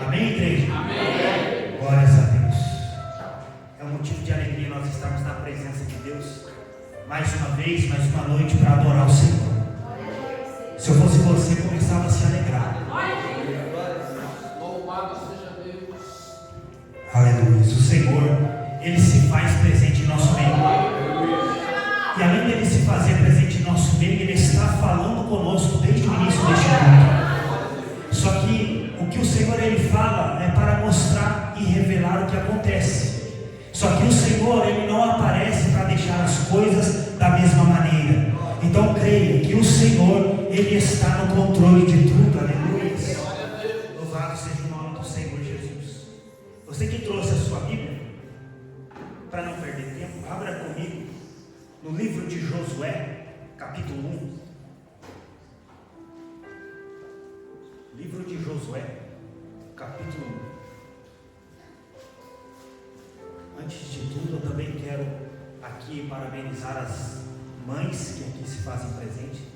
Amém, igreja? Amém. Glórias a Deus. É um motivo de alegria nós estarmos na presença de Deus mais uma vez, mais uma noite para adorar o Senhor. Se eu fosse você, começava a se alegrar. Louvado seja Deus. Aleluia. O Senhor, Ele se faz presente em nosso meio. E além dele se fazer presente em nosso meio, Ele está falando conosco desde o início deste culto. Só que o que o Senhor Ele fala é para mostrar e revelar o que acontece. Só que o Senhor Ele não aparece para deixar as coisas da mesma maneira. Então creia que o Senhor Ele está no controle de tudo. Aleluia. Louvado seja o nome do Senhor Jesus. Você que trouxe a sua Bíblia, para não perder tempo, abra comigo no livro de Josué, capítulo 1. Livro de Josué, capítulo 1. Antes de tudo, eu também quero aqui parabenizar as mães que aqui se fazem presente.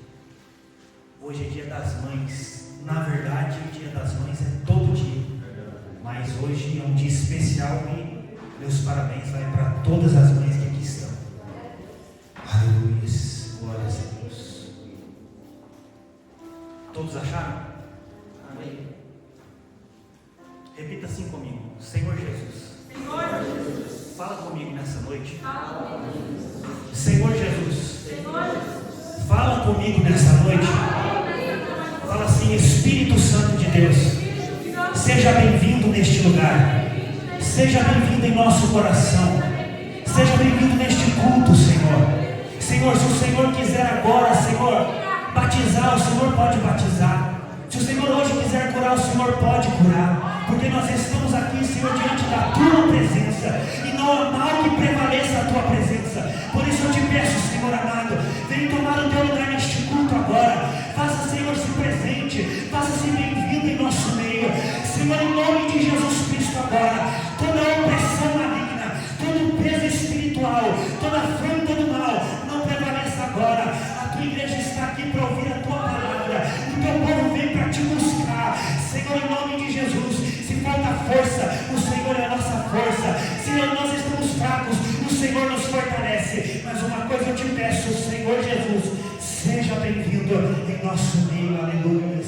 Hoje é dia das mães. Na verdade, o dia das mães é todo dia, mas hoje é um dia especial e meus parabéns vai para todas as mães que aqui estão. Aleluia, glórias a Deus. Todos acharam? Amém. Repita assim comigo: Senhor Jesus. Senhor Jesus. Fala comigo nessa noite. Fala comigo. Senhor Jesus. Senhor Jesus. Fala comigo nessa noite. Fala assim: Espírito Santo de Deus, seja bem-vindo neste lugar. Seja bem-vindo em nosso coração. Seja bem-vindo neste culto, Senhor. Senhor, se o Senhor quiser agora, Senhor, batizar, o Senhor pode batizar. Se o Senhor hoje quiser curar, o Senhor pode curar. Porque nós estamos aqui, Senhor, diante da Tua presença. E não há mal que prevaleça a Tua presença. Por isso eu te peço, Senhor amado, vem tomar o Teu lugar neste culto agora. Faça, Senhor, se presente. Faça-se bem-vindo em nosso meio. Senhor, em nome de Jesus Cristo agora, toda opressão maligna, todo peso espiritual, toda afronta do mal, não prevaleça agora. A Tua igreja está aqui para ouvir a Tua palavra. O Teu povo vem para te buscar. Senhor, em nome de Jesus, se falta força, o Senhor é a nossa força. Se nós estamos fracos, o Senhor nos fortalece. Mas uma coisa eu te peço, Senhor Jesus, seja bem-vindo em nosso meio. Aleluia.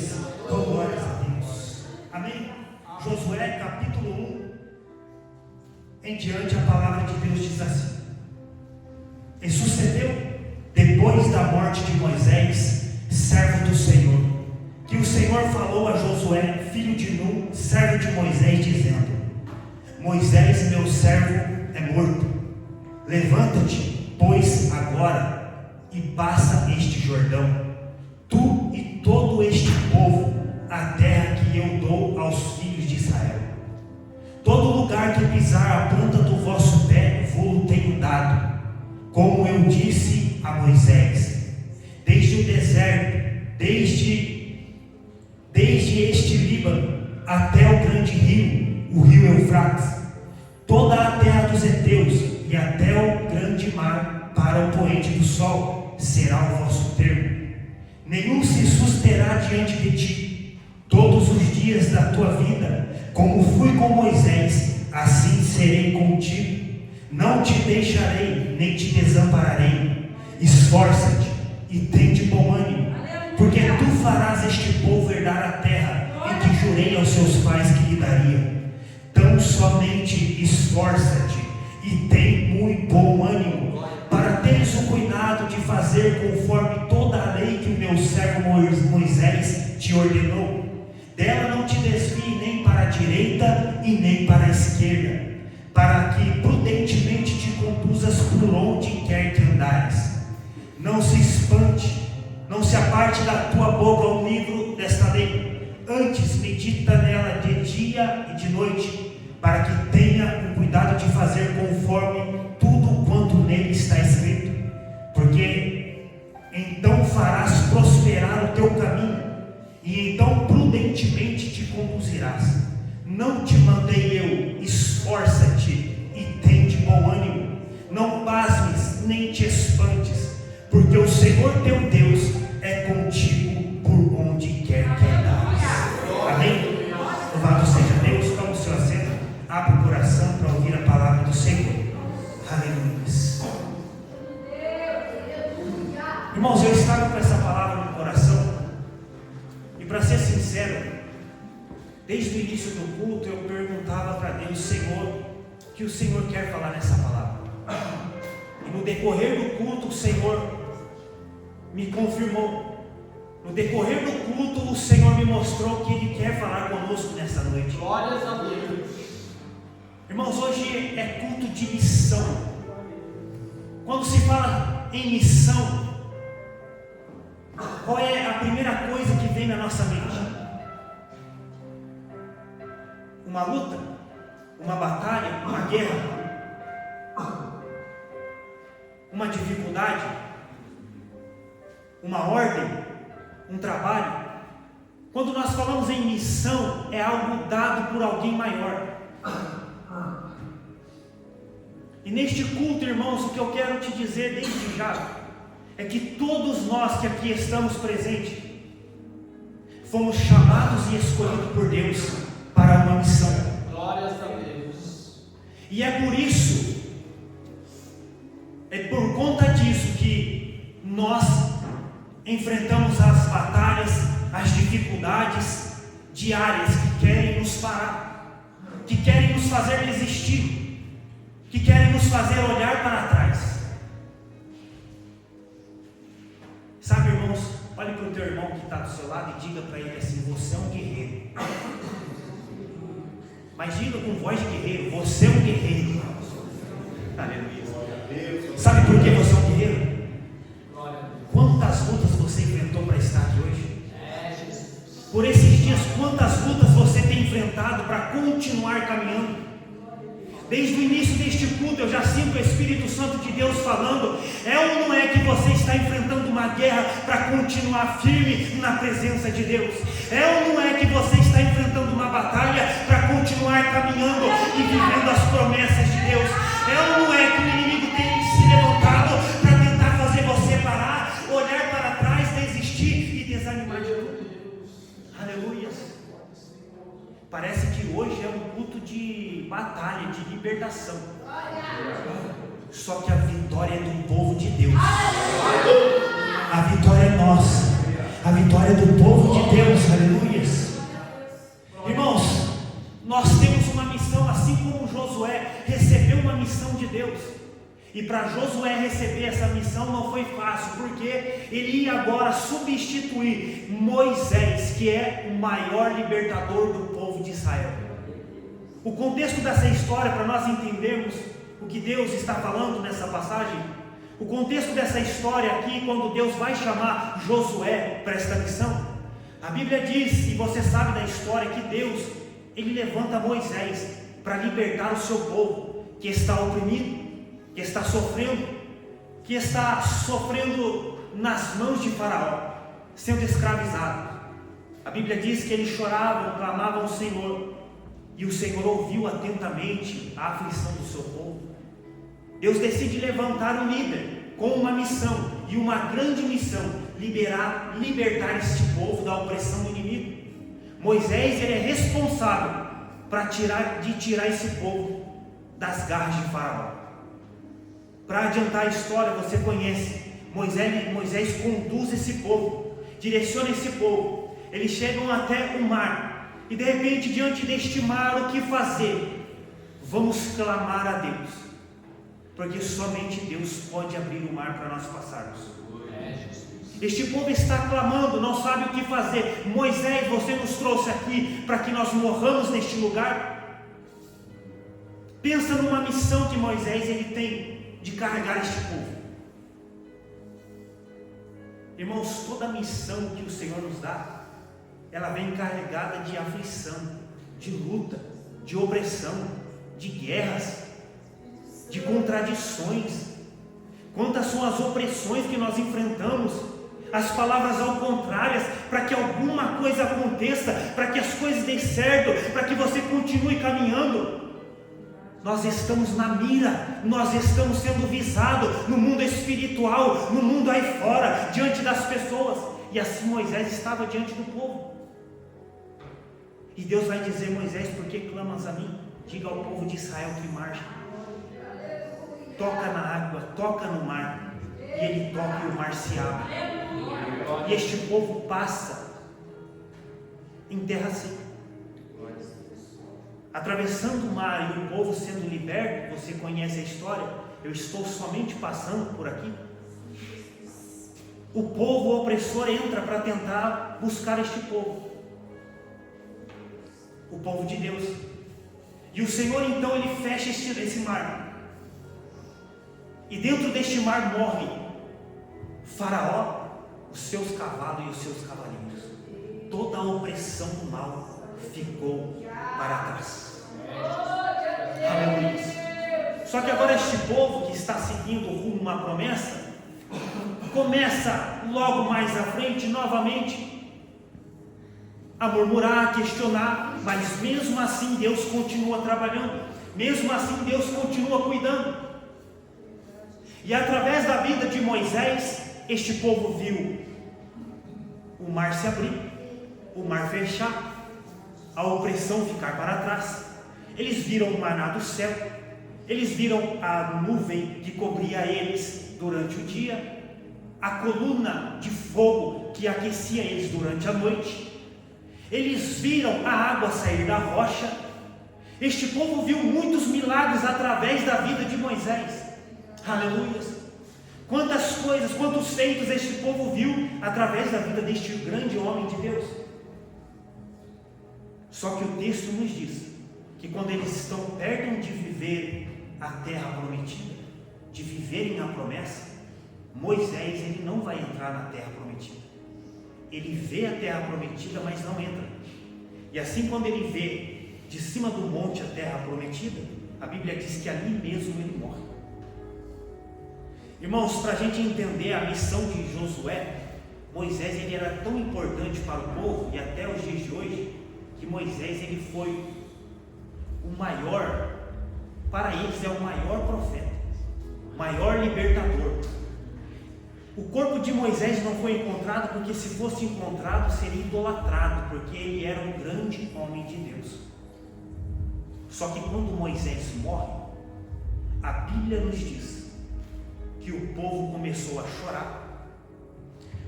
Oh, glórias a Deus. Amém? Josué capítulo 1 em diante, a palavra de Deus diz assim: E sucedeu depois da morte de Moisés, servo do Senhor, que o Senhor falou a Josué, filho de Nun, servo de Moisés, dizendo: Moisés, meu servo, é morto. Levanta-te, pois, agora, e passa este Jordão, tu e todo este povo, a terra que eu dou aos filhos de Israel. Todo lugar que pisar a planta do vosso pé, vou-lo tenho dado, como eu disse a Moisés. Desde o deserto, desde este Líbano, até o grande rio, o rio Eufrates, toda a terra dos heteus, e até o grande mar, para o poente do sol, será o vosso termo. Nenhum se susterá diante de ti, todos os dias da tua vida. Como fui com Moisés, assim serei contigo. Não te deixarei, nem te desampararei. Esforça-te e tende bom ânimo, porque tu farás este povo herdar a terra em que jurei aos seus pais que lhe daria. Tão somente esforça-te e tem muito bom ânimo, para teres o cuidado de fazer conforme toda a lei que o meu servo Moisés te ordenou. Dela não te desvie nem para a direita e nem para a esquerda, para que prudentemente te conduzas por onde quer que andares. Não se espante, não se aparte da tua boca o livro desta lei, antes medita nela de dia e de noite, para que tenha o cuidado de fazer conforme tudo quanto nele está escrito, porque então farás prosperar o teu caminho, e então prudentemente te conduzirás. Não te mandei eu, esforça-te e tende bom ânimo. Não pasmes nem te espantes, porque o Senhor teu Deus é contigo por onde quer que andares. Amém? Louvado seja Deus. Senhor. Aleluia. Irmãos, eu estava com essa palavra no coração, e para ser sincero, desde o início do culto eu perguntava para Deus: Senhor, o que o Senhor quer falar nessa palavra? E no decorrer do culto o Senhor me confirmou. No decorrer do culto o Senhor me mostrou que Ele quer falar conosco nessa noite. Glórias a Deus. Irmãos, hoje é culto de missão. Quando se fala em missão, qual é a primeira coisa que vem na nossa mente? Uma luta? Uma batalha? Uma guerra? Uma dificuldade? Uma ordem? Um trabalho? Quando nós falamos em missão, é algo dado por alguém maior. E neste culto, irmãos, o que eu quero te dizer desde já é que todos nós que aqui estamos presentes fomos chamados e escolhidos por Deus para uma missão. Glórias a Deus. E é por isso, é por conta disso que nós enfrentamos as batalhas, as dificuldades diárias que querem nos parar, que querem nos fazer desistir, que querem nos fazer olhar para trás. Sabe, irmãos, olhe para o teu irmão que está do seu lado e diga para ele assim: você é um guerreiro. Mas diga com voz de guerreiro: você é um guerreiro. Aleluia. Sabe por que você é um guerreiro? Quantas lutas você enfrentou para estar aqui hoje? Por esses dias, quantas lutas você tem enfrentado para continuar caminhando? Desde o início deste culto eu já sinto o Espírito Santo de Deus falando: é ou não é que você está enfrentando uma guerra para continuar firme na presença de Deus? É ou não é que você está enfrentando uma batalha para continuar caminhando e vivendo as promessas de Deus? É ou não é que o inimigo tem se levantado para tentar fazer você parar, olhar para trás, desistir e desanimar de tudo? Aleluia. Parece que hoje é um culto de batalha, de libertação. Só que a vitória é do povo de Deus. A vitória é nossa. A vitória é do povo de Deus. Aleluia. Irmãos, nós temos uma missão, assim como Josué recebeu uma missão de Deus. E para Josué receber essa missão não foi fácil, porque ele ia agora substituir Moisés, que é o maior libertador do povo de Israel. O contexto dessa história, para nós entendermos o que Deus está falando nessa passagem, o contexto dessa história aqui, quando Deus vai chamar Josué para esta missão, a Bíblia diz, e você sabe da história, que Deus, ele levanta Moisés para libertar o seu povo, que está oprimido, que está sofrendo nas mãos de Faraó, sendo escravizado. A Bíblia diz que eles choravam, clamavam ao Senhor, e o Senhor ouviu atentamente a aflição do seu povo. Deus decide levantar um líder com uma missão, e uma grande missão: libertar este povo da opressão do inimigo. Moisés, ele é responsável para tirar esse povo das garras de Faraó. Para adiantar a história, você conhece, Moisés conduz esse povo, direciona esse povo. Eles chegam até o mar, e de repente, diante deste mar, o que fazer? Vamos clamar a Deus, porque somente Deus pode abrir o mar para nós passarmos. Este povo está clamando, não sabe o que fazer. Moisés, você nos trouxe aqui para que nós morramos neste lugar? Pensa numa missão que Moisés ele tem de carregar este povo. Irmãos, toda missão que o Senhor nos dá, ela vem carregada de aflição, de luta, de opressão, de guerras, de contradições. Quantas são as opressões que nós enfrentamos, as palavras ao contrárias, para que alguma coisa aconteça, para que as coisas deem certo, para que você continue caminhando. Nós estamos na mira, nós estamos sendo visados no mundo espiritual, no mundo aí fora, diante das pessoas. E assim Moisés estava diante do povo. E Deus vai dizer: Moisés, por que clamas a mim? Diga ao povo de Israel que marche. toca na água, toca no mar, e ele toca e o mar se abre. E este povo passa em terra seca, atravessando o mar e o povo sendo liberto. Você conhece a história, eu estou somente passando por aqui. O povo opressor entra para tentar buscar este povo, o povo de Deus. E o Senhor então ele fecha esse mar, e dentro deste mar morre Faraó, os seus cavalos e os seus cavaleiros. Toda a opressão do mal ficou para trás. Aleluia. Só que agora este povo que está seguindo rumo à promessa começa logo mais à frente novamente a murmurar, a questionar, mas mesmo assim Deus continua trabalhando, mesmo assim Deus continua cuidando. E através da vida de Moisés, este povo viu o mar se abrir, o mar fechar, a opressão ficar para trás. Eles viram o maná do céu, eles viram a nuvem que cobria eles durante o dia, a coluna de fogo que aquecia eles durante a noite. Eles viram a água sair da rocha. Este povo viu muitos milagres através da vida de Moisés. Aleluia. Quantas coisas, quantos feitos este povo viu através da vida deste grande homem de Deus. Só que o texto nos diz que quando eles estão perto de viver a terra prometida, de viverem a promessa, Moisés ele não vai entrar na terra prometida. Ele vê a terra prometida, mas não entra. E assim, quando ele vê de cima do monte a terra prometida, a Bíblia diz que ali mesmo ele morre. Irmãos, para a gente entender a missão de Josué, Moisés ele era tão importante para o povo, e até os dias de hoje, que Moisés ele foi o maior, para eles é o maior profeta, o maior libertador. O corpo de Moisés não foi encontrado porque, se fosse encontrado, seria idolatrado, porque ele era um grande homem de Deus. Só que quando Moisés morre, a Bíblia nos diz que o povo começou a chorar,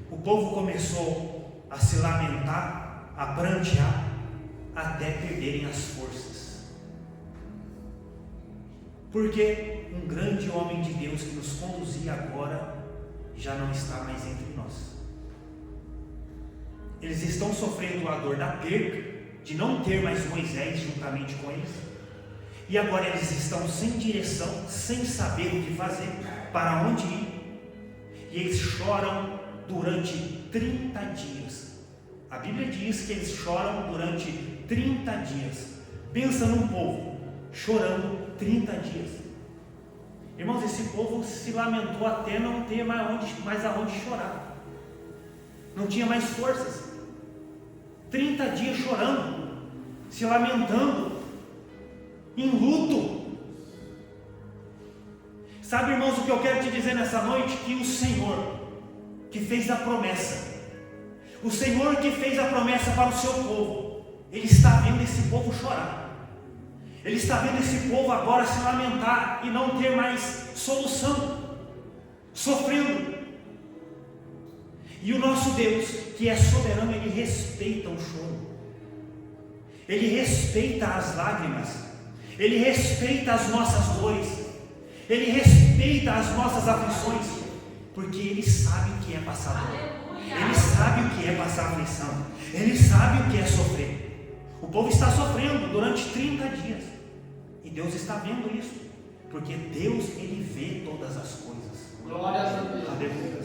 o povo começou a se lamentar, a prantear, até perderem as forças. Porque um grande homem de Deus que nos conduzia agora já não está mais entre nós. Eles estão sofrendo a dor da perda, de não ter mais Moisés juntamente com eles, e agora eles estão sem direção, sem saber o que fazer, para onde ir, e eles choram durante 30 dias. A Bíblia diz que eles choram durante 30 dias. Pensa num povo chorando 30 dias. Irmãos, esse povo se lamentou até não ter mais aonde chorar. Não tinha mais forças. 30 dias chorando, se lamentando, em luto. Sabe, irmãos, o que eu quero te dizer nessa noite? Que o Senhor que fez a promessa, o Senhor que fez a promessa para o seu povo, Ele está vendo esse povo chorar. Ele está vendo esse povo agora se lamentar e não ter mais solução, sofrendo. E o nosso Deus, que é soberano, Ele respeita o choro, Ele respeita as lágrimas, Ele respeita as nossas dores, Ele respeita as nossas aflições, porque Ele sabe o que é passar dor, Ele sabe o que é passar aflição, Ele sabe o que é sofrer. O povo está sofrendo durante 30 dias, e Deus está vendo isso, porque Deus, Ele vê todas as coisas. Glória a Deus. Aleluia.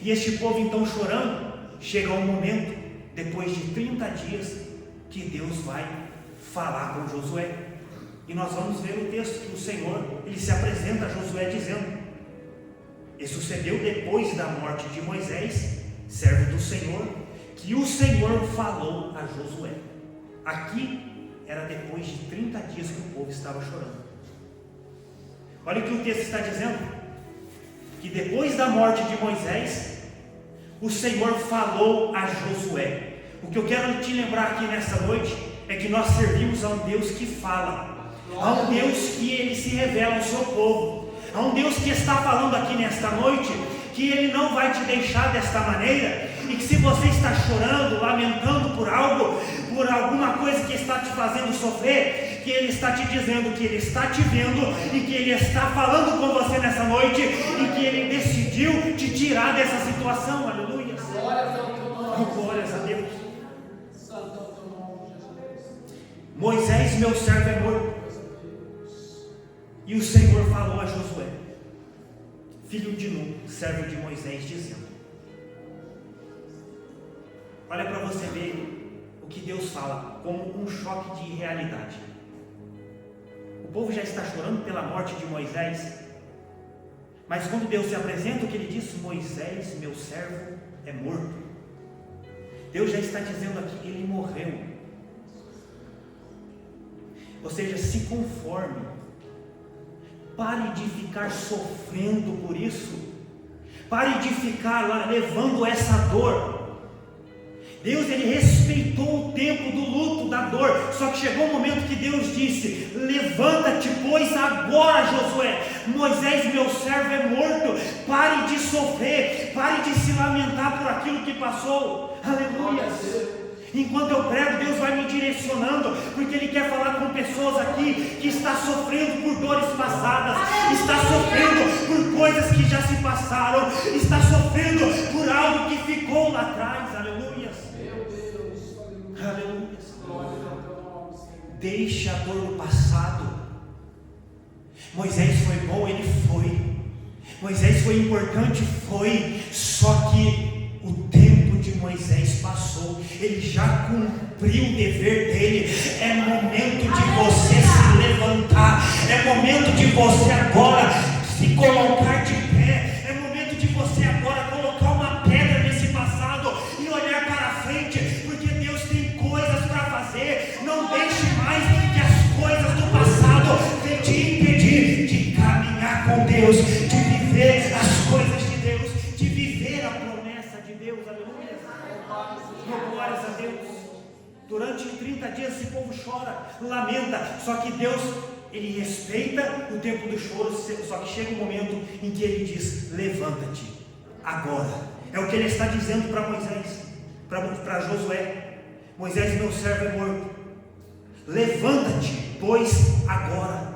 E este povo então chorando, chega um momento, depois de 30 dias, que Deus vai falar com Josué. E nós vamos ver o texto que o Senhor, Ele se apresenta a Josué dizendo: e sucedeu depois da morte de Moisés, servo do Senhor, que o Senhor falou a Josué. Aqui era depois de 30 dias que o povo estava chorando. Olha o que o texto está dizendo: que depois da morte de Moisés, o Senhor falou a Josué. O que eu quero te lembrar aqui nessa noite é que nós servimos a um Deus que fala. Há um Deus que Ele se revela ao seu povo. Há um Deus que está falando aqui nesta noite que Ele não vai te deixar desta maneira, e que se você está chorando, lamentando por algo, por alguma coisa que está te fazendo sofrer, que Ele está te dizendo que Ele está te vendo e que Ele está falando com você nessa noite e que Ele decidiu te tirar dessa situação. Aleluia. Glórias a Deus. Moisés, meu servo, é morto. E o Senhor falou a Josué, filho de Nun, servo de Moisés, dizendo: olha para você ver o que Deus fala, como um choque de realidade. O povo já está chorando pela morte de Moisés, mas quando Deus se apresenta, o que Ele diz? Moisés, meu servo, é morto. Deus já está dizendo aqui, ele morreu. Ou seja, se conforme. Pare de ficar sofrendo por isso. Pare de ficar lá levando essa dor. Deus, Ele respeitou o tempo do luto, da dor. Só que chegou um momento que Deus disse: levanta-te, pois agora, Josué, Moisés, meu servo, é morto. Pare de sofrer, pare de se lamentar por aquilo que passou. Aleluia. Enquanto eu prego, Deus vai me direcionando, porque Ele quer falar com pessoas aqui que está sofrendo por dores passadas, está sofrendo por coisas que já se passaram, está sofrendo por algo que ficou lá atrás. Aleluia. Aleluia. Deixa a dor no passado. Moisés foi bom, ele foi. Moisés foi importante, foi. Só que o tempo de Moisés passou, ele já cumpriu o dever dele. É momento de você se levantar, é momento de você agora se colocar de pé, é momento de você agora colocar uma pedra nesse passado e olhar para frente, porque Deus tem coisas para fazer. Não deixe mais que as coisas do passado venham te impedir de caminhar com Deus, de viver as coisas de Deus, de viver a promessa de Deus. Aleluia. Glórias a Deus. Durante 30 dias esse povo chora, lamenta, só que Deus, Ele respeita o tempo do choro. Só que chega um momento em que Ele diz: levanta-te agora. É o que Ele está dizendo para Moisés, para Josué: Moisés, meu servo, é morto. Levanta-te, pois agora.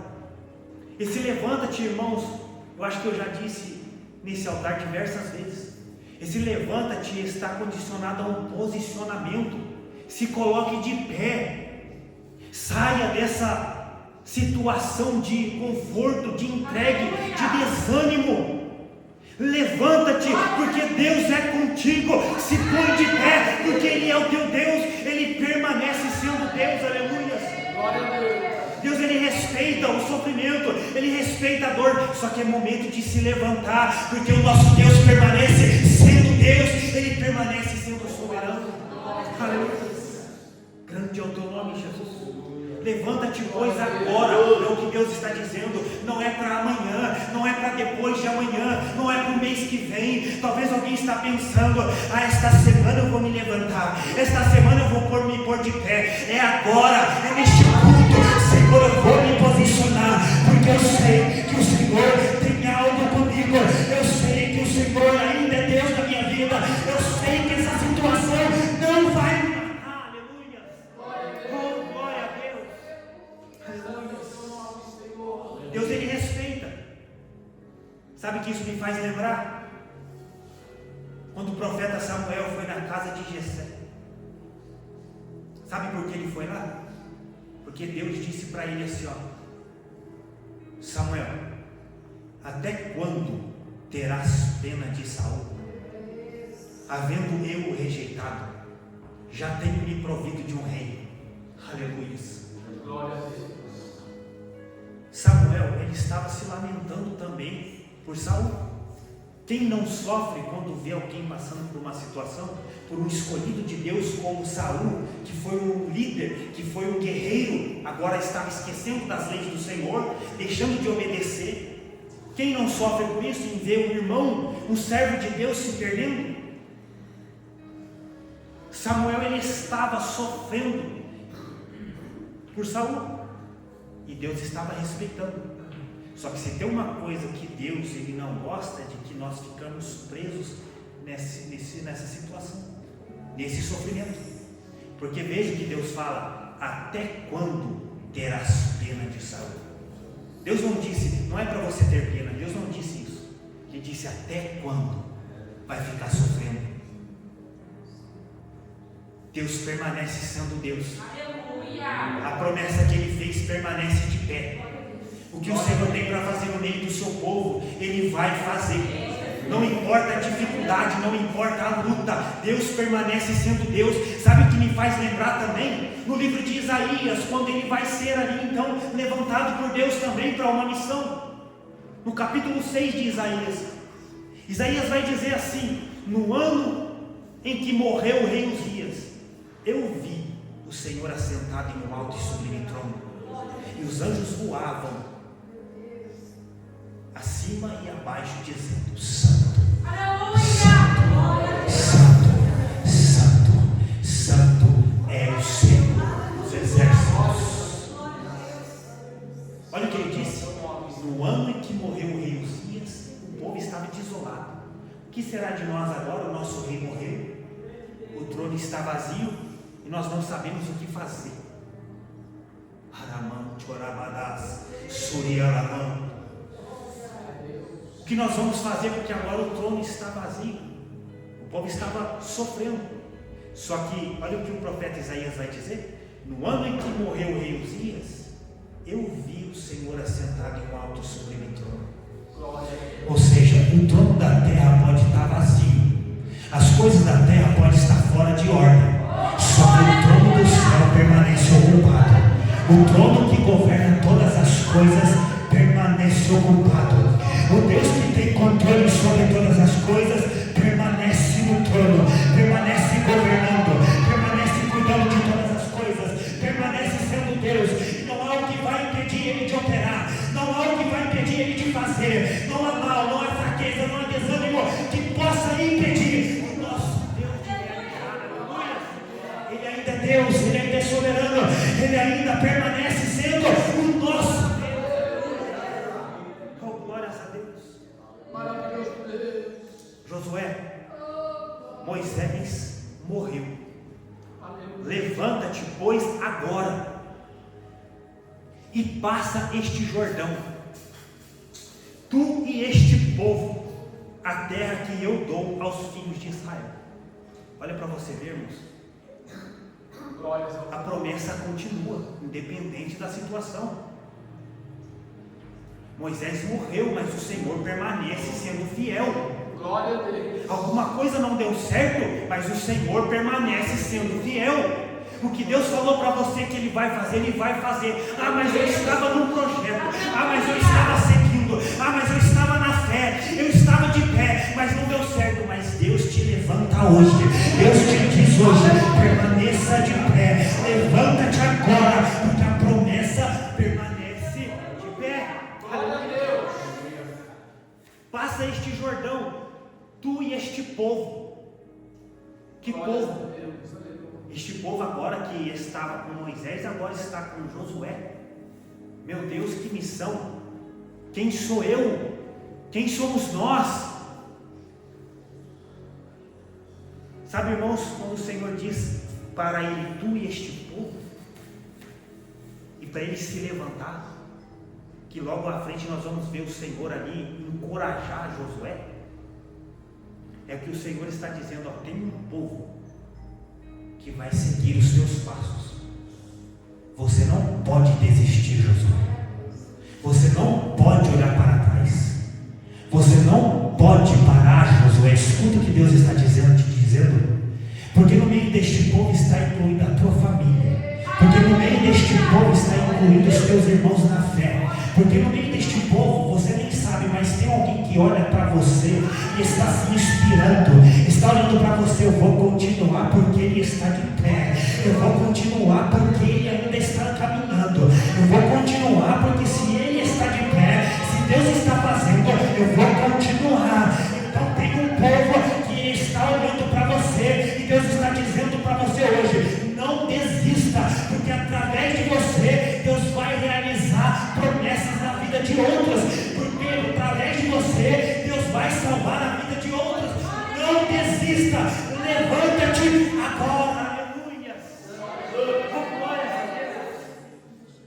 Esse levanta-te, irmãos, eu acho que eu já disse nesse altar diversas vezes. Esse levanta-te está condicionado a um posicionamento. Se coloque de pé. Saia dessa situação de conforto, de entregue, de desânimo. Levanta-te, porque Deus é contigo. Se põe de pé, porque Ele é o teu Deus. Ele permanece sendo Deus. Aleluia. Glória a Deus. Deus, Ele respeita o sofrimento, Ele respeita a dor, só que é momento de se levantar, porque o nosso Deus permanece sendo Deus, Ele permanece sendo soberano. Aleluia. Grande é o teu nome, Jesus. Levanta-te, pois agora. É o que Deus está dizendo. Não é para amanhã, não é para depois de amanhã, não é para o mês que vem. Talvez alguém está pensando: esta semana eu vou me levantar, esta semana eu vou me pôr de pé. É agora, é neste culto, Senhor, eu vou me posicionar, porque eu sei que o Senhor tem algo comigo. Eu sei que o Senhor ainda é Deus da minha vida. Eu sei que essa situação não vai me matar. Aleluia. Oh, glória a Deus. Deus, Ele respeita. Sabe o que isso me faz lembrar? Quando o profeta Samuel foi na casa de Jessé. Sabe por que ele foi lá? Porque Deus disse para ele assim: Samuel, até quando terás pena de Saul? Havendo eu o rejeitado, já tenho me provido de um rei. Aleluia. Glória a Deus. Samuel, ele estava se lamentando também por Saul. Quem não sofre quando vê alguém passando por uma situação, por um escolhido de Deus como Saul, que foi um líder, que foi um guerreiro, agora estava esquecendo das leis do Senhor, deixando de obedecer? Quem não sofre por isso, em ver um irmão, um servo de Deus se perdendo? Samuel, ele estava sofrendo por Saul. E Deus estava respeitando. Só que se tem uma coisa que Deus ele não gosta, é de que nós ficamos presos nessa situação, nesse sofrimento. Porque veja que Deus fala: até quando terás pena de Saul? Deus não disse, não é para você ter pena, Deus não disse isso. Ele disse: até quando vai ficar sofrendo? Deus permanece sendo Deus. A promessa que Ele fez permanece de pé. O que o Senhor tem para fazer no meio do seu povo, Ele vai fazer. Não importa a dificuldade, não importa a luta, Deus permanece sendo Deus. Sabe o que me faz lembrar também? No livro de Isaías, quando ele vai ser ali então levantado por Deus também para uma missão. No capítulo 6 de Isaías, Isaías vai dizer assim: no ano em que morreu o rei Uzias, eu vi o Senhor assentado em um alto e sublime trono, e os anjos voavam acima e abaixo, dizendo: Santo, Santo, Santo, Santo, Santo é o Senhor dos exércitos. Olha o que ele disse: no ano em que morreu o rei Uzias, o povo estava desolado. O que será de nós agora? O nosso rei morreu, o trono está vazio e nós não sabemos o que fazer. Aramam, Chorabadas, Surialamam. O que nós vamos fazer? Porque agora o trono está vazio, o povo estava sofrendo. Só que olha o que o profeta Isaías vai dizer: no ano em que morreu o rei Uzias, eu vi o Senhor assentado em um alto e sublime trono. Ou seja, o trono da terra pode estar vazio, as coisas da terra podem estar fora de ordem, só que o trono do céu permanece ocupado. O trono que governa todas as coisas permanece ocupado. O Deus que tem controle sobre todas as coisas permanece no trono, permanece governando, permanece cuidando de todas as coisas, permanece sendo Deus. E não há o que vai impedir Ele de operar, não há o que vai impedir Ele de fazer. Não há mal, não há fraqueza, não há desânimo que possa impedir o nosso Deus de realizar. Ele ainda é Deus, Ele ainda é soberano, Ele ainda permanece sendo o nosso Deus. Josué, Moisés morreu. Levanta-te, pois, agora e passa este Jordão, tu e este povo, a terra que eu dou aos filhos de Israel. Olha para você ver, irmãos. A promessa continua, independente da situação. Moisés morreu, mas o Senhor permanece sendo fiel. Glória a Deus. Alguma coisa não deu certo, mas o Senhor permanece sendo fiel. O que Deus falou para você que Ele vai fazer, Ele vai fazer. Ah, mas eu estava num projeto. Ah, mas eu estava seguindo. Ah, mas eu estava na fé. Eu estava de pé, mas não deu certo. Mas Deus te levanta hoje. Deus te diz hoje: permaneça de pé. Levanta-te agora, porque a promessa permanece de pé. Glória a Deus. Passa este Jordão, tu e este povo. Que povo? Este povo agora que estava com Moisés, agora está com Josué. Meu Deus, que missão! Quem sou eu? Quem somos nós? Sabe, irmãos, quando o Senhor diz para ele, tu e este povo, e para ele se levantar, que logo à frente nós vamos ver o Senhor ali encorajar Josué, é que o Senhor está dizendo: ó, tem um povo que vai seguir os teus passos. Você não pode desistir, Josué. Você não pode olhar para trás. Você não pode parar, Josué. Escuta o que Deus está dizendo, te dizendo. Porque no meio deste povo está incluída a tua família. Porque no meio deste povo está incluído os teus irmãos na fé. Porque no meio deste povo, você nem sabe, mas tem alguém que olha para você e está se inspirando, está olhando para você: eu vou continuar porque ele está de pé, eu vou continuar porque ele ainda está caminhando, eu vou continuar porque se ele está de pé, se Deus está fazendo, eu vou continuar. Então tem um povo que está olhando para você e Deus está dizendo para você hoje: não desista, porque através de você Deus vai realizar precisa. Levanta-te agora, aleluia. Oh, glória a Deus.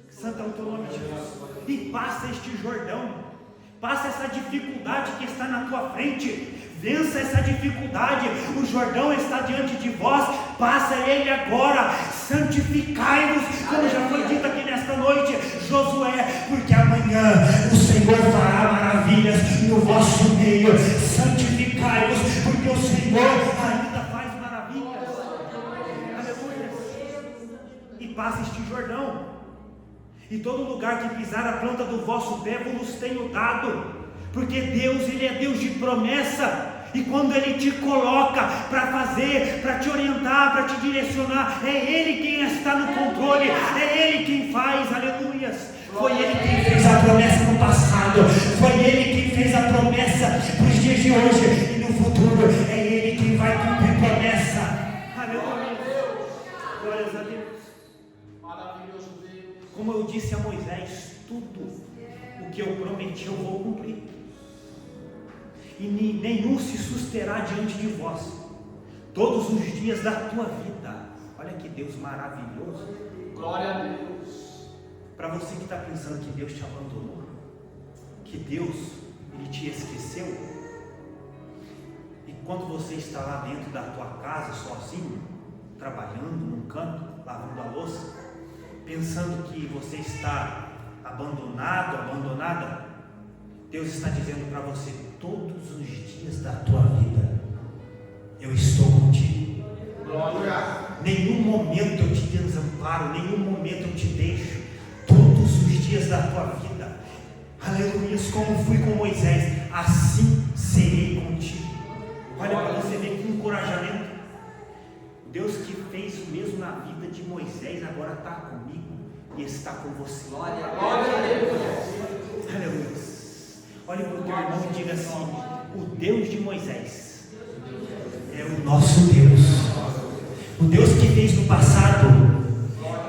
Santo é o teu nome, Jesus. E passa este Jordão, passa essa dificuldade que está na tua frente. Vença essa dificuldade. O Jordão está diante de vós. Passa ele agora. Santificai-vos, como já foi dito aqui nesta noite, Josué, porque amanhã o Senhor fará maravilhas no vosso meio. Santificai-vos, porque o Senhor ainda faz maravilhas. Aleluia. E passa este Jordão, e todo lugar que pisar a planta do vosso pé vos tenho dado. Porque Deus, Ele é Deus de promessa. E quando Ele te coloca para fazer, para te orientar, para te direcionar, é Ele quem está no controle, é Ele quem faz, aleluias. Foi Ele quem fez a promessa no passado, foi Ele quem fez a promessa para os dias de hoje e no futuro. É Ele quem vai cumprir promessa. Aleluia. Glórias a Deus. Maravilhoso Deus. Como eu disse a Moisés, tudo o que eu prometi eu vou cumprir. E nenhum se susterá diante de vós todos os dias da tua vida. Olha que Deus maravilhoso. Glória a Deus. Para você que está pensando que Deus te abandonou, que Deus Ele te esqueceu, e quando você está lá dentro da tua casa sozinho, trabalhando num canto, lavando a louça, pensando que você está abandonado, abandonada, Deus está dizendo para você: todos os dias da tua vida eu estou contigo. Glória. Nenhum momento eu te desamparo, nenhum momento eu te deixo. Todos os dias da tua vida, aleluia, como fui com Moisés, assim serei contigo. Olha para você ver que encorajamento. Deus que fez o mesmo na vida de Moisés agora está comigo e está com você. Glória a Deus. Aleluia. Olhe para o teu irmão e diga assim: o Deus de Moisés é o nosso Deus. O Deus que fez no passado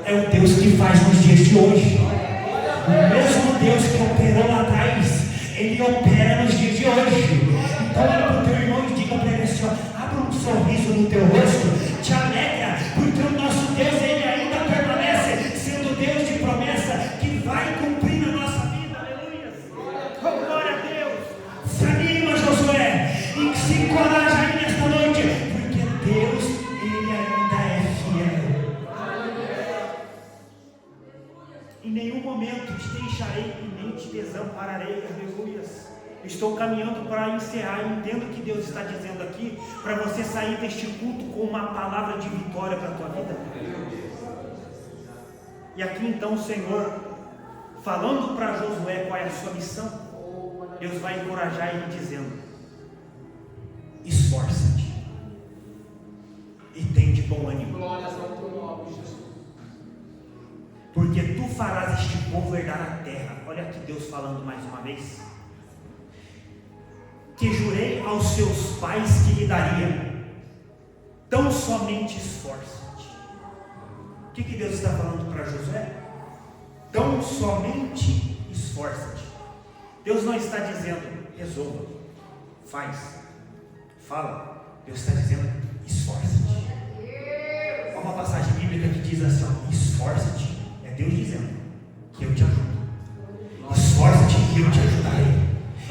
é o Deus que faz nos dias de hoje. O mesmo Deus que operou lá atrás, Ele opera nos dias de hoje. Então olhe para o teu irmão e diga para ele assim: abra um sorriso no teu rosto, te alegra, porque o nosso Deus, Ele ainda permanece sendo Deus de promessa, que vai cumprir na nossa vida. Aleluia. Oh, glória a Deus. Se anima, Josué, e se encoraja aí nesta noite, porque Deus, Ele ainda é fiel. Em nenhum momento te deixarei e nem te desampararei. Aleluias. Estou caminhando para encerrar. Eu entendo que Deus está dizendo aqui para você sair deste culto com uma palavra de vitória para a tua vida. E aqui então o Senhor, falando para Josué qual é a sua missão, Deus vai encorajar ele dizendo: esforça-te e tem de bom ânimo. Glórias ao teu nome, Jesus. Porque tu farás este povo herdar a terra. Olha aqui Deus falando mais uma vez: que jurei aos seus pais que lhe daria. Tão somente esforça-te. O que Deus está falando para Josué? Tão somente esforça-te. Deus não está dizendo resolva, faz, fala. Deus está dizendo esforça-te. Há uma passagem bíblica que diz assim: esforça-te. É Deus dizendo que eu te ajudo. Esforça-te que eu te ajudarei.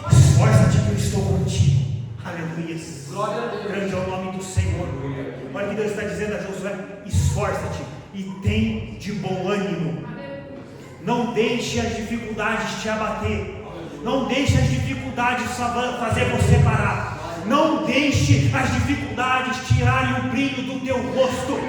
Esforça-te que eu estou contigo. Aleluia. Glória a Deus. Grande é o nome do Senhor. Olha o que Deus está dizendo a Josué: esforça-te e tem de bom ânimo. Não deixe as dificuldades te abater. Não deixe as dificuldades fazer você parar. Não deixe as dificuldades tirarem o brilho do teu rosto.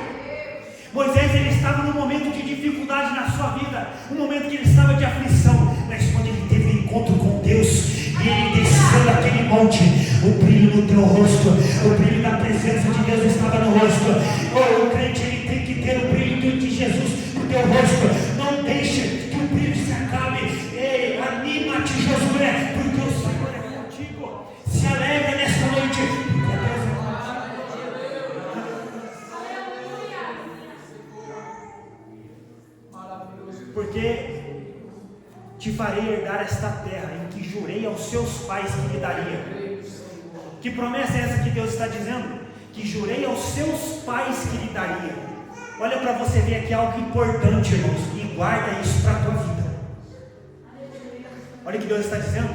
Moisés, ele estava num momento de dificuldade na sua vida, um momento que ele estava de aflição, mas quando ele teve um encontro com Deus, e ele desceu daquele monte, o brilho no teu rosto, o brilho da presença de Deus estava no rosto. O crente, ele tem que ter o brilho de Jesus no teu rosto. Não deixe que o brilho se acabe. Ei, anima-te, Josué, porque o Senhor é contigo. Se alegra nesta noite, porque Deus é contigo. Porque te farei herdar esta terra em que jurei aos seus pais que lhe daria. Que promessa é essa que Deus está dizendo? que jurei aos seus pais que lhe daria. Olha para você ver aqui algo importante, irmãos, e guarda isso para a tua vida. Olha o que Deus está dizendo: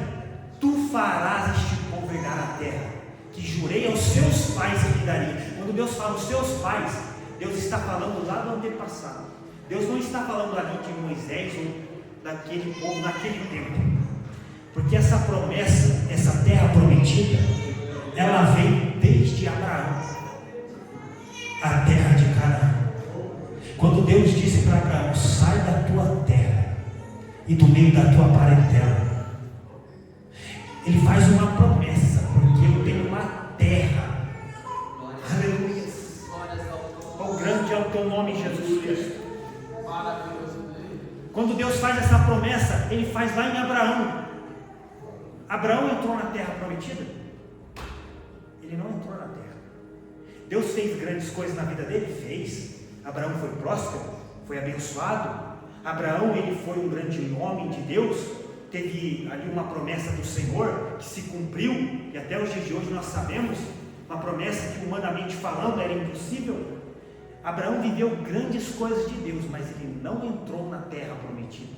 tu farás este povo herdar a terra, que jurei aos seus pais que lhe daria. Quando Deus fala os seus pais, Deus está falando lá do antepassado. Deus não está falando ali de Moisés ou daquele povo naquele tempo, porque essa promessa, essa terra prometida, ela veio desde Abraão, a terra de Canaã. Quando Deus disse para Abraão: sai da tua terra e do meio da tua parentela, Ele faz uma promessa, porque eu tenho uma terra. Aleluia. Quão grande é o teu nome, Jesus Cristo. Quando Deus faz essa promessa, Ele faz lá em Abraão. Abraão entrou na terra prometida? Ele não entrou na terra. Deus fez grandes coisas na vida dele? Fez. Abraão foi próspero, foi abençoado. Abraão, ele foi um grande homem de Deus. Teve ali uma promessa do Senhor que se cumpriu, e até os dias de hoje nós sabemos, uma promessa que humanamente falando era impossível. Abraão viveu grandes coisas de Deus, mas ele não entrou na terra prometida.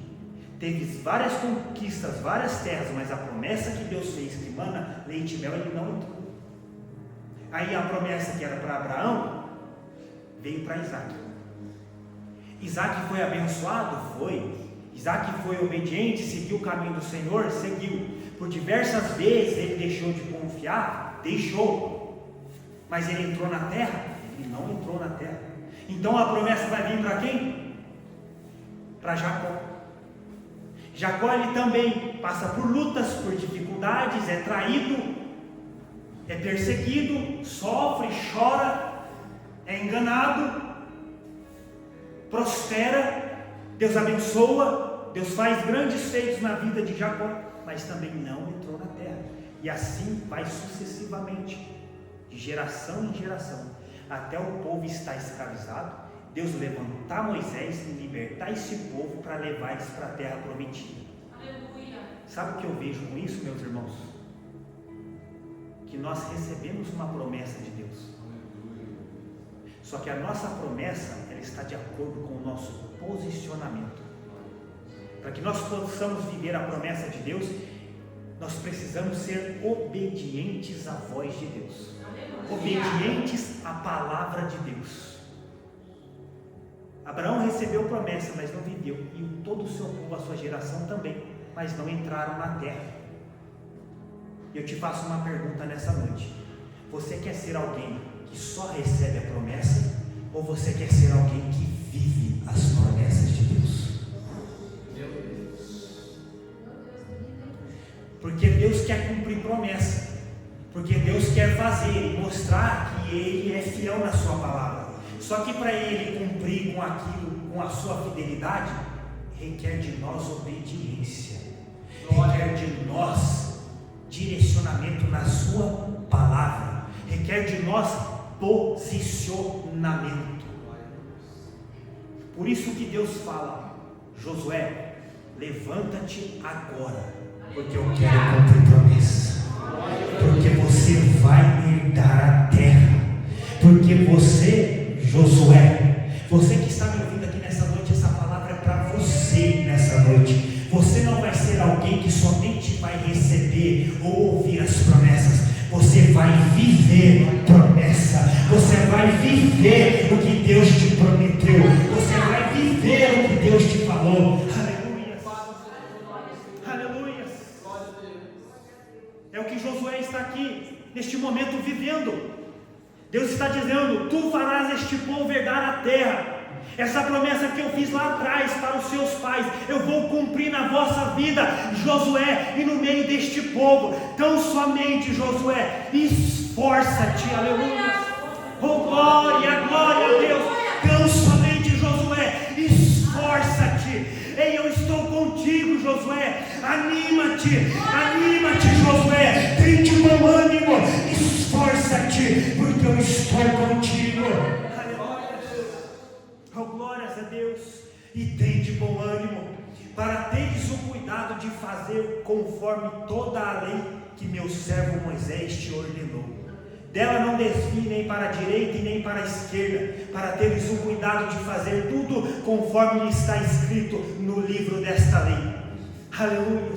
Teve várias conquistas, várias terras, mas a promessa que Deus fez, que mana leite e mel, ele não entrou. Aí a promessa que era para Abraão veio para Isaac. Isaac foi abençoado? Foi. Isaac foi obediente, seguiu o caminho do Senhor? Seguiu. Por diversas vezes ele deixou de confiar? Deixou. Mas ele entrou na terra? Ele não entrou na terra. Então a promessa vai vir para quem? Para Jacó. Jacó, ele também passa por lutas, por dificuldades, é traído, é perseguido, sofre, chora, é enganado, prospera, Deus abençoa, Deus faz grandes feitos na vida de Jacó, mas também não entrou na terra. E assim vai sucessivamente, de geração em geração, até o povo estar escravizado, Deus levantar Moisés e libertar esse povo para levar eles para a terra prometida. Aleluia. Sabe o que eu vejo com isso, meus irmãos? Que nós recebemos uma promessa de Deus. Só que a nossa promessa, ela está de acordo com o nosso posicionamento. Para que nós possamos viver a promessa de Deus, nós precisamos ser obedientes à voz de Deus. Obedientes à palavra de Deus. Abraão recebeu promessa, mas não viveu, e todo o seu povo, a sua geração também, mas não entraram na terra. E eu te faço uma pergunta nessa noite: você quer ser alguém que só recebe a promessa, ou você quer ser alguém que vive as promessas de Deus? Porque Deus quer cumprir promessa, porque Deus quer fazer e mostrar que Ele é fiel na sua palavra. Só que para Ele cumprir com aquilo, com a sua fidelidade, requer de nós obediência, requer de nós direcionamento na sua palavra, requer de nós posicionamento. Por isso que Deus fala: Josué, levanta-te agora, porque eu quero cumprir promessa, porque você vai herdar a terra, porque você, Josué, você que está me ouvindo aqui nessa noite, essa palavra é para você nessa noite. Você não vai ser alguém que somente vai receber ou ouvir as promessas, você vai viver a promessa, você vai viver o que Deus te prometeu, você vai viver o que Deus te falou. Aleluia, aleluia. É o que Josué está aqui neste momento vivendo. Deus está dizendo: tu farás este povo herdar a terra. Essa promessa que eu fiz lá atrás para os seus pais, eu vou cumprir na vossa vida, Josué, e no meio deste povo. Tão somente, Josué, esforça-te, aleluia. Oh, glória, glória a Deus. Tão somente, Josué, esforça-te. Ei, eu estou contigo, Josué. Anima-te, anima-te, Josué. Tem de bom ânimo, esforça-te, porque eu estou contigo. Oh, glórias a Deus. E tem de bom ânimo, para teres o cuidado de fazer conforme toda a lei que meu servo Moisés te ordenou. Dela não desvie nem para a direita e nem para a esquerda, para teres o cuidado de fazer tudo conforme lhe está escrito no livro desta lei. Aleluia.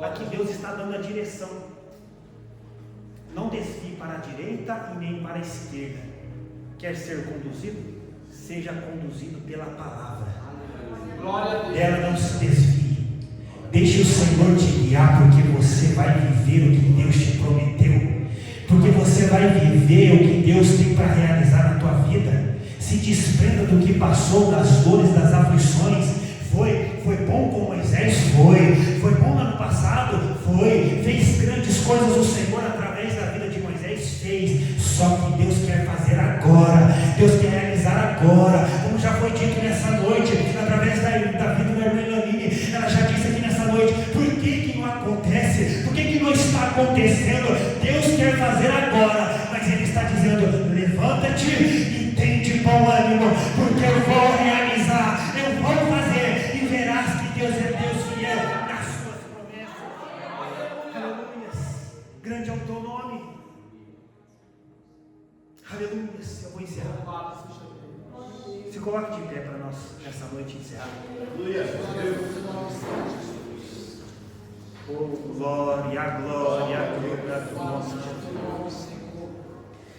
Aqui Deus está dando a direção. Não desvie para a direita e nem para a esquerda. Quer ser conduzido? Seja conduzido pela palavra. Dela não se desvie. Deixe o Senhor te guiar, porque você vai viver o que Deus te prometeu. Porque você vai viver o que Deus tem para realizar na tua vida. Se desprenda do que passou, das dores, das aflições. Foi bom com Moisés? Foi bom ano passado? Fez grandes coisas o Senhor através da vida de Moisés? Fez. Só que Deus quer fazer agora. Deus quer realizar agora. Como já foi dito nessa noite, através da vida da irmã Elanine, ela já disse aqui nessa noite, por que não acontece? Por que não está acontecendo? Deus quer fazer agora, mas Ele está dizendo, levanta-te e tem de bom ânimo, porque eu vou realizar, eu vou fazer, e verás que Deus é Deus fiel nas suas promessas. Aleluia. Grande é o teu nome. Aleluia. Eu vou encerrar. Se coloque de pé para nós nessa noite encerrar. Aleluia. Oh, glória, glória, glória do nosso Jesus.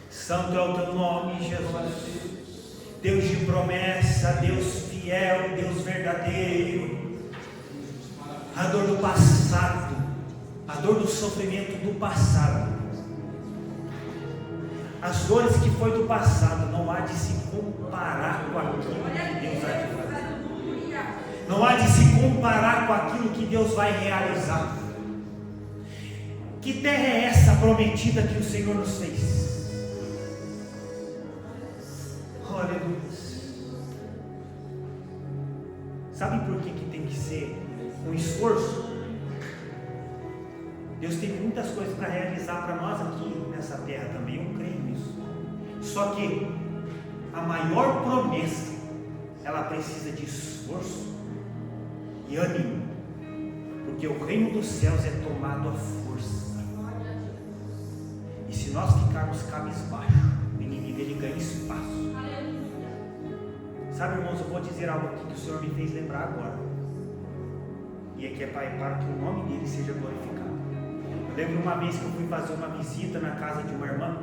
Santo é o teu nome, Jesus. Deus de promessa, Deus fiel, Deus verdadeiro. A dor do passado, a dor do sofrimento do passado, as dores que foi do passado, não há de se comparar com aquilo que Deus vai fazer. Não há de se comparar com aquilo que Deus vai realizar. Que terra é essa prometida que o Senhor nos fez? Aleluia. Sabe por que tem que ser um esforço? Deus tem muitas coisas para realizar para nós aqui nessa terra também, eu creio nisso. Só que a maior promessa, ela precisa de esforço e ânimo, porque o reino dos céus é tomado à força. E se nós ficarmos cabisbaixo, o inimigo ele ganha espaço. Sabe, irmãos, eu vou dizer algo aqui que o Senhor me fez lembrar agora, e é que é para que o nome dele seja glorificado. Eu lembro uma vez que eu fui fazer uma visita na casa de uma irmã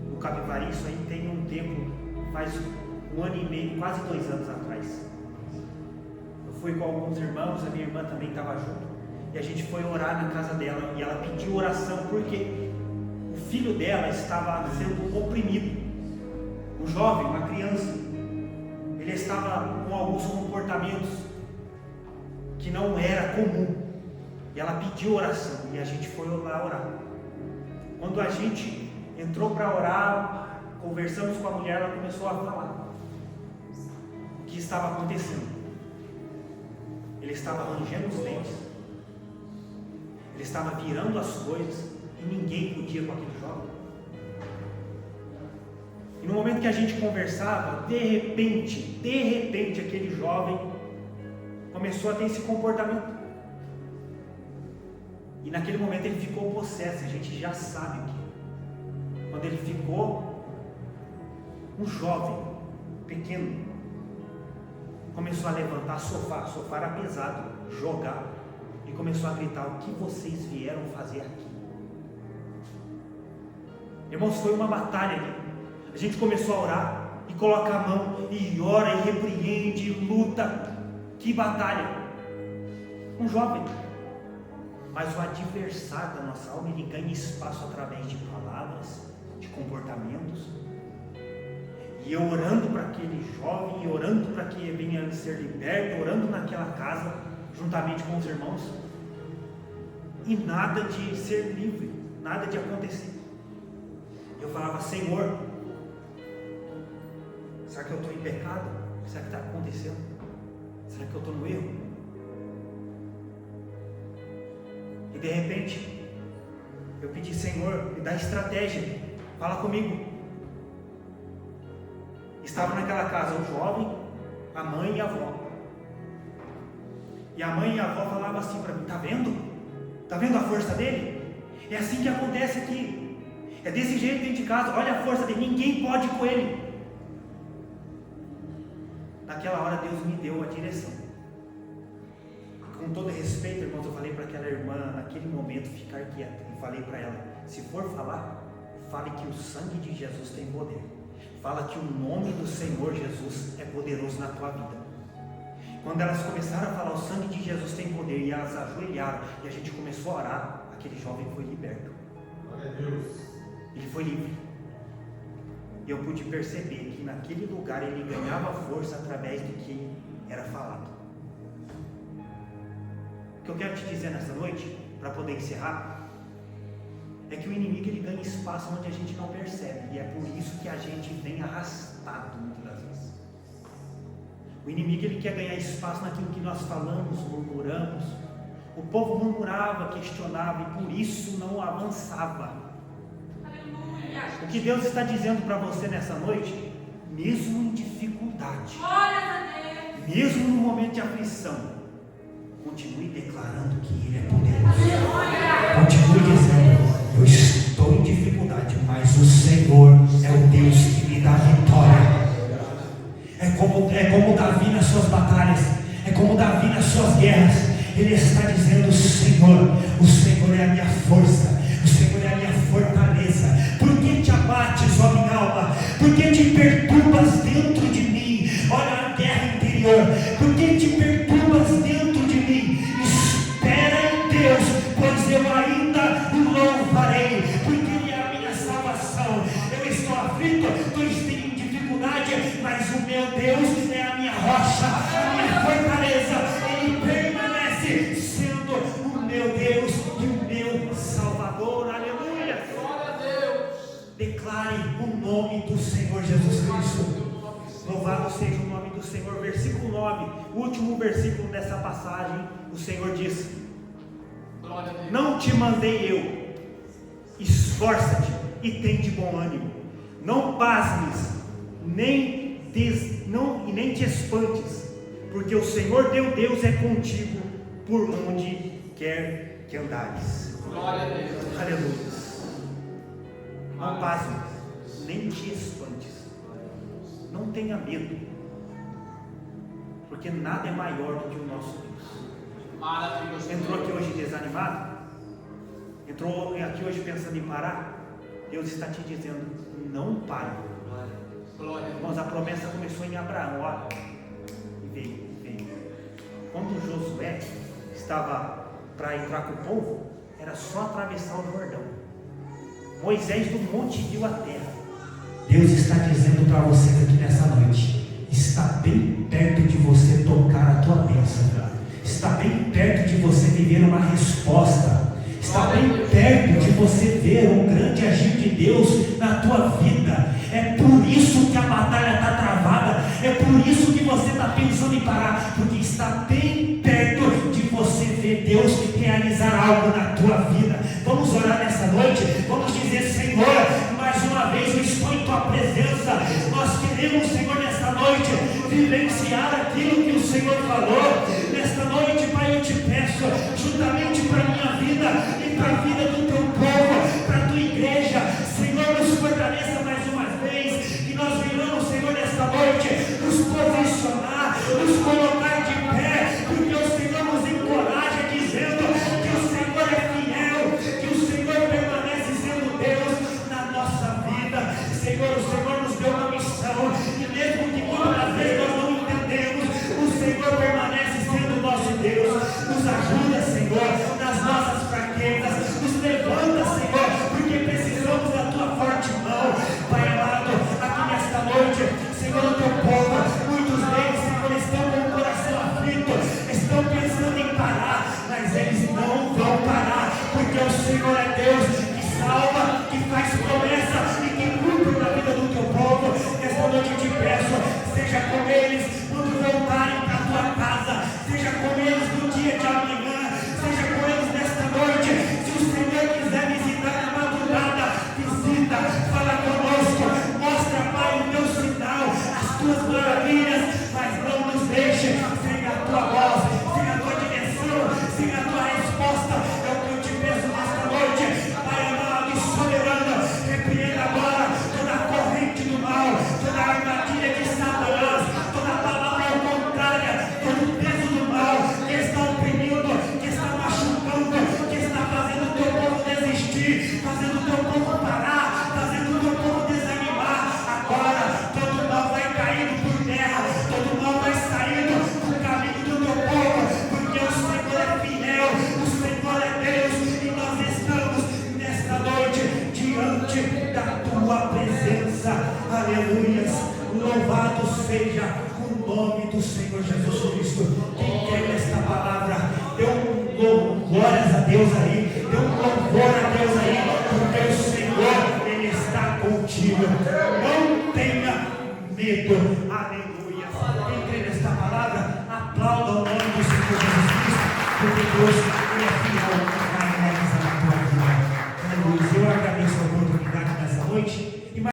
no Capivari. Isso aí tem um tempo, faz 1 ano e meio, quase 2 anos atrás. Fui com alguns irmãos, a minha irmã também estava junto, e a gente foi orar na casa dela, e ela pediu oração, porque o filho dela estava sendo oprimido, um jovem, uma criança, ele estava com alguns comportamentos que não era comum, e ela pediu oração, e a gente foi lá orar. Quando a gente entrou para orar, conversamos com a mulher, ela começou a falar o que estava acontecendo. Ele estava rangendo os dentes, ele estava virando as coisas, e ninguém podia com aquele jovem. E no momento que a gente conversava, de repente, aquele jovem começou a ter esse comportamento. E naquele momento ele ficou possesso, a gente já sabe o que. Quando ele ficou um jovem, pequeno, começou a levantar sofá era pesado, jogar, e começou a gritar, o que vocês vieram fazer aqui? Irmãos, foi uma batalha ali. A gente começou a orar, e coloca a mão, e ora, e repreende, e luta. Que batalha! Um jovem. Mas o adversário da nossa alma, ele ganha espaço através de palavras, de comportamentos. E eu orando para aquele jovem, e orando para que ele venha a ser liberto, orando naquela casa, juntamente com os irmãos, e nada de ser livre, nada de acontecer. Eu falava, Senhor, será que eu estou em pecado? Será que está acontecendo? Será que eu estou no erro? E de repente, eu pedi, Senhor, me dá estratégia, fala comigo. Estava naquela casa o jovem, a mãe e a avó. E a mãe e a avó falavam assim para mim, tá vendo? Tá vendo a força dele? É assim que acontece aqui. É desse jeito dentro de casa. Olha a força dele, ninguém pode com ele. Naquela hora Deus me deu a direção. Com todo respeito, irmãos, eu falei para aquela irmã naquele momento ficar quieta. E falei para ela: se for falar, fale que o sangue de Jesus tem poder. Fala que o nome do Senhor Jesus é poderoso na tua vida. Quando elas começaram a falar, o sangue de Jesus tem poder, e elas ajoelharam, e a gente começou a orar, aquele jovem foi liberto. Glória a Deus. Ele foi livre. E eu pude perceber que naquele lugar ele ganhava força através do que era falado. O que eu quero te dizer nessa noite, para poder encerrar, é que o inimigo ele ganha espaço onde a gente não percebe, e é por isso que a gente vem arrastado muitas das vezes. O inimigo ele quer ganhar espaço naquilo que nós falamos, murmuramos. O povo murmurava, questionava, e por isso não avançava. O que Deus está dizendo para você nessa noite, mesmo em dificuldade, mesmo no momento de aflição, continue declarando que Ele é poderoso. Continue dizendo: eu estou em dificuldade, mas o Senhor é o Deus que me dá vitória. É como Davi nas suas batalhas, é como Davi nas suas guerras. Ele está dizendo: o Senhor é a minha força, o Senhor é a minha fortaleza. Por que te abates, ó minha alma? Por que te perturbas dentro de mim? Olha a guerra interior. Por que te perturbas dentro de mim? Espera em Deus, pois eu ainda o louvarei, porque Ele é a minha salvação. Eu estou aflito, estou em dificuldade, mas o meu Deus é a minha rocha, a minha fortaleza. Ele permanece sendo o meu Deus e o meu Salvador. Aleluia. Glória a Deus. Declare o nome do Senhor Jesus Cristo. Louvado seja o nome do Senhor. Versículo 9, último versículo dessa passagem. O Senhor diz: Glória a Deus. não te mandei eu, esforça-te e tem de bom ânimo. Não pasmes, nem te espantes, porque o Senhor teu Deus é contigo por onde quer que andares. Glória a Deus. Aleluia. Não pasmes, nem te espantes. Não tenha medo, porque nada é maior do que o nosso Deus. Maravilhoso. Entrou aqui hoje desanimado? Entrou aqui hoje pensando em parar? Deus está te dizendo: não pare. Glória a Deus. Irmãos, a promessa começou em Abraão, ó, e veio. Quando Josué estava para entrar com o povo, era só atravessar o Jordão. Moisés do monte viu a terra. Deus está dizendo para você aqui nessa noite: está bem perto de você tocar a tua bênção, está bem perto de você viver uma resposta, está bem perto de você ver um grande agir de Deus na tua vida. É por isso que a batalha está travada, é por isso que você está pensando em parar, porque está bem perto de você ver Deus realizar algo na tua vida. Vamos orar nessa noite, vamos dizer: Senhor, mais uma vez eu estou em tua presença. Nós queremos, Senhor, nesta noite vivenciar aquilo que o Senhor falou. Nesta noite, Pai, eu te peço, juntamente para a minha vida e para a vida do teu povo, para a tua igreja, Senhor, nos fortaleça mais uma vez, que nós venhamos, Senhor, nesta noite nos posicionar, nos colocar de pé, porque o Senhor nos encoraja dizendo que o Senhor é fiel, que o Senhor permanece sendo Deus na nossa vida. Senhor, o Senhor nos deu uma missão, e mesmo que muitas vezes nós não entendemos, o Senhor permanece sendo nosso Deus. Nos ajuda, Senhor, nas nossas fraquezas, nos levanta, Senhor, porque precisamos da tua forte mão. Pai amado, aqui nesta noite, Senhor, o teu povo, muitos deles, Senhor, estão com o coração aflito, estão pensando em parar, mas eles não vão parar, porque o Senhor é Deus que salva, que faz promessa e que cumpre na vida do teu povo. Nesta noite eu te peço, seja com eles quando voltarem para a tua casa, seja com eles no dia de amanhã, seja com eles nesta noite. Se o Senhor quiser visitar na madrugada, visita, fala conosco, mostra, Pai, o teu sinal, as tuas maravilhas, mas não nos deixe sem a tua voz, sem a tua direção, sem a tua resposta. É o que eu te peço nesta noite, Pai amado e soberano. Louvado seja o nome do Senhor Jesus Cristo. Quem quer nesta palavra, dê glórias a Deus aí, dê louvor a Deus aí, porque o Senhor, Ele está contigo. Não tenha medo. Aleluia. Quem crê nesta palavra, aplauda o nome do Senhor Jesus Cristo, porque Deus, Ele é fiel.